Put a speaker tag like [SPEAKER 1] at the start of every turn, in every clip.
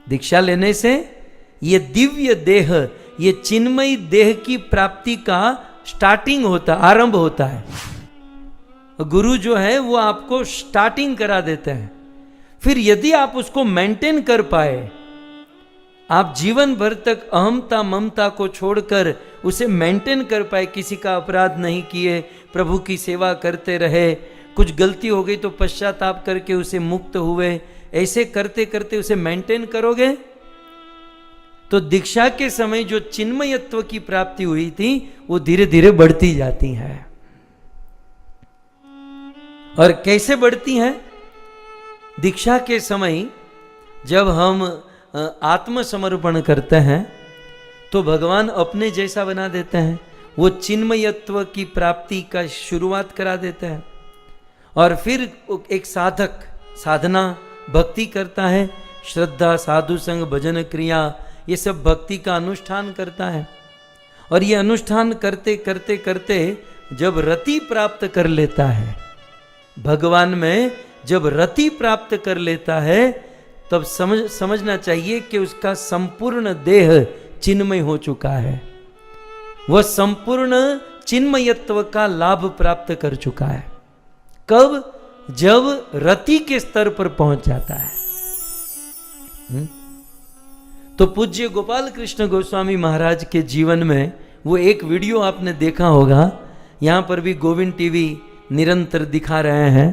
[SPEAKER 1] दीक्षा लेने से ये दिव्य देह, ये चिन्मयी देह की प्राप्ति का स्टार्टिंग होता, आरंभ होता है। गुरु जो है वो आपको स्टार्टिंग करा देते हैं। फिर यदि आप उसको मेंटेन कर पाए, आप जीवन भर तक अहमता ममता को छोड़कर उसे मेंटेन कर पाए, किसी का अपराध नहीं किए, प्रभु की सेवा करते रहे, कुछ गलती हो गई तो पश्चाताप करके उसे मुक्त हुए, ऐसे करते करते उसे मेंटेन करोगे तो दीक्षा के समय जो चिन्मयत्व की प्राप्ति हुई थी वो धीरे धीरे बढ़ती जाती है। और कैसे बढ़ती हैं? दीक्षा के समय जब हम आत्मसमर्पण करते हैं तो भगवान अपने जैसा बना देते हैं, वो चिन्मयत्व की प्राप्ति का शुरुआत करा देते हैं। और फिर एक साधक साधना भक्ति करता है, श्रद्धा, साधु संग, भजन क्रिया, ये सब भक्ति का अनुष्ठान करता है। और ये अनुष्ठान करते करते करते जब रति प्राप्त कर लेता है, भगवान में जब रति प्राप्त कर लेता है, तब समझना चाहिए कि उसका संपूर्ण देह चिन्मय हो चुका है, वह संपूर्ण चिन्मयत्व का लाभ प्राप्त कर चुका है। कब? जब रति के स्तर पर पहुंच जाता है। तो पूज्य गोपाल कृष्ण गोस्वामी महाराज के जीवन में वो एक वीडियो आपने देखा होगा, यहां पर भी गोविंद टीवी निरंतर दिखा रहे हैं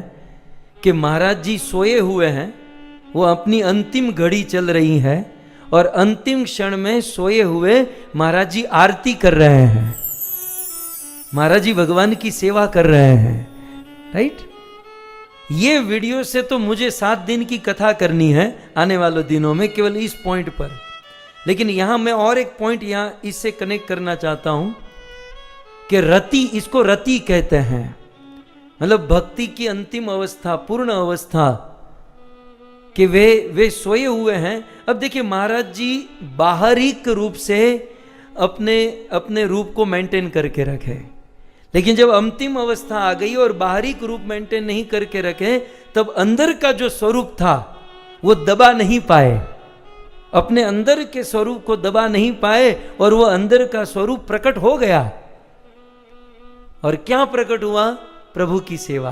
[SPEAKER 1] कि महाराज जी सोए हुए हैं, वो अपनी अंतिम घड़ी चल रही है और अंतिम क्षण में सोए हुए महाराज जी आरती कर रहे हैं, महाराज जी भगवान की सेवा कर रहे हैं। राइट? ये वीडियो से तो मुझे 7 दिन की कथा करनी है आने वाले दिनों में, केवल इस पॉइंट पर। लेकिन यहां मैं और एक पॉइंट यहां इससे कनेक्ट करना चाहता हूं कि रति, इसको रति कहते हैं, मतलब भक्ति की अंतिम अवस्था, पूर्ण अवस्था, कि वे सोए हुए हैं। अब देखिए, महाराज जी बाहरिक रूप से अपने रूप को मेंटेन करके रखे, लेकिन जब अंतिम अवस्था आ गई और बाहरिक रूप मेंटेन नहीं करके रखे, तब अंदर का जो स्वरूप था वो दबा नहीं पाए, अपने अंदर के स्वरूप को दबा नहीं पाए, और वो अंदर का स्वरूप प्रकट हो गया। और क्या प्रकट हुआ? प्रभु की सेवा।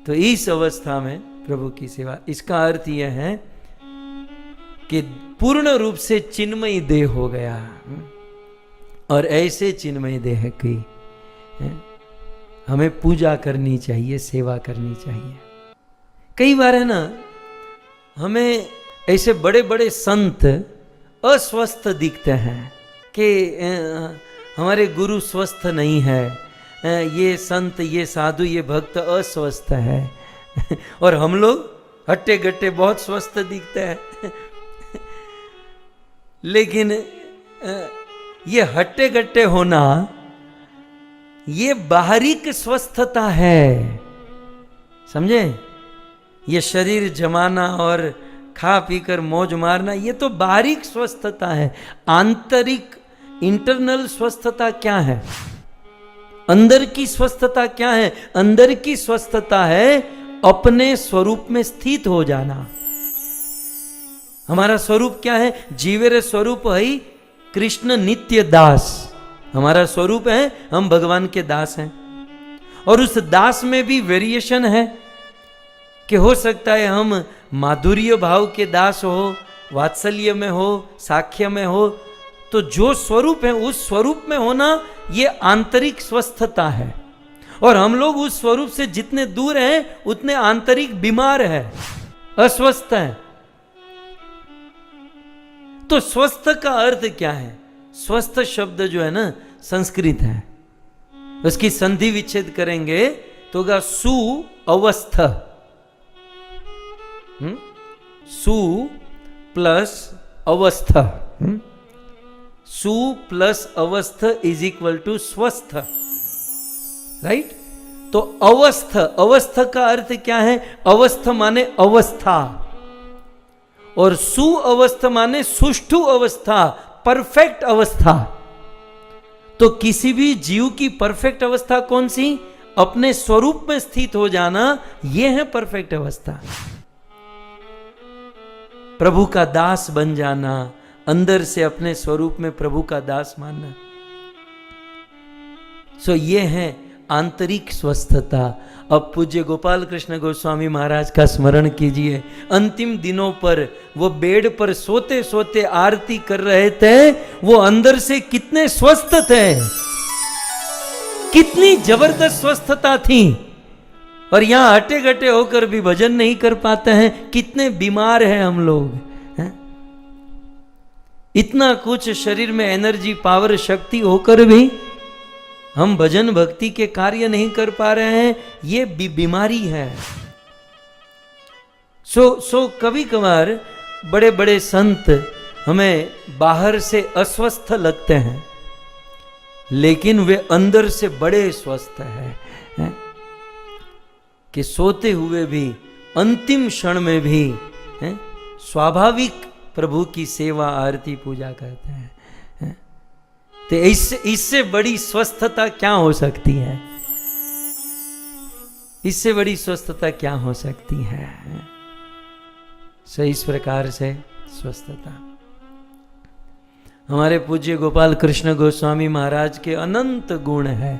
[SPEAKER 1] तो इस अवस्था में प्रभु की सेवा, इसका अर्थ यह है कि पूर्ण रूप से चिन्मयी देह हो गया। और ऐसे चिन्मयी देह की हमें पूजा करनी चाहिए, सेवा करनी चाहिए। कई बार है ना, हमें ऐसे बड़े बड़े संत अस्वस्थ दिखते हैं कि हमारे गुरु स्वस्थ नहीं है, ये संत, ये साधु, ये भक्त अस्वस्थ है और हम लोग हट्टे गट्टे बहुत स्वस्थ दिखते हैं। लेकिन ये हट्टे गट्टे होना, ये बाहरिक स्वस्थता है, समझे? ये शरीर जमाना और खा पीकर मौज मारना, ये तो बाहरिक स्वस्थता है। आंतरिक, इंटरनल स्वस्थता क्या है? अंदर की स्वस्थता क्या है? अंदर की स्वस्थता है अपने स्वरूप में स्थित हो जाना। हमारा स्वरूप क्या है? जीवेर स्वरूप है कृष्ण नित्य दास। हमारा स्वरूप है, हम भगवान के दास हैं। और उस दास में भी वेरिएशन है कि हो सकता है हम माधुर्य भाव के दास हो, वात्सल्य में हो, साख्य में हो। तो जो स्वरूप है उस स्वरूप में होना, ये आंतरिक स्वस्थता है। और हम लोग उस स्वरूप से जितने दूर हैं उतने आंतरिक बीमार है, अस्वस्थ है। तो स्वस्थ का अर्थ क्या है? स्वस्थ शब्द जो है ना, संस्कृत है, उसकी संधि विच्छेद करेंगे तो होगा सु अवस्थ। सु प्लस अवस्थ, सु प्लस अवस्थ इज इक्वल टू स्वस्थ। राइट? तो अवस्थ, अवस्थ का अर्थ क्या है? अवस्थ माने अवस्था, और सुअवस्थ माने सुष्ठु अवस्था, परफेक्ट अवस्था। तो किसी भी जीव की परफेक्ट अवस्था कौन सी? अपने स्वरूप में स्थित हो जाना, यह है परफेक्ट अवस्था। प्रभु का दास बन जाना, अंदर से अपने स्वरूप में प्रभु का दास मानना। सो ये है आंतरिक स्वस्थता। अब पूज्य गोपाल कृष्ण गोस्वामी महाराज का स्मरण कीजिए। अंतिम दिनों पर वो बेड पर सोते सोते आरती कर रहे थे, वो अंदर से कितने स्वस्थ थे, कितनी जबरदस्त स्वस्थता थी। और यहां हटे घटे होकर भी भजन नहीं कर पाते हैं, कितने बीमार हैं हम लोग हैं? इतना कुछ शरीर में एनर्जी, पावर, शक्ति होकर भी हम भजन भक्ति के कार्य नहीं कर पा रहे हैं, ये बीमारी है। सो कभी कभार बड़े बड़े संत हमें बाहर से अस्वस्थ लगते हैं, लेकिन वे अंदर से बड़े स्वस्थ हैं, कि सोते हुए भी, अंतिम क्षण में भी स्वाभाविक प्रभु की सेवा, आरती, पूजा करते हैं। तो इससे बड़ी स्वस्थता क्या हो सकती है? इससे बड़ी स्वस्थता क्या हो सकती है? सो इस प्रकार से स्वस्थता हमारे पूज्य गोपाल कृष्ण गोस्वामी महाराज के अनंत गुण है।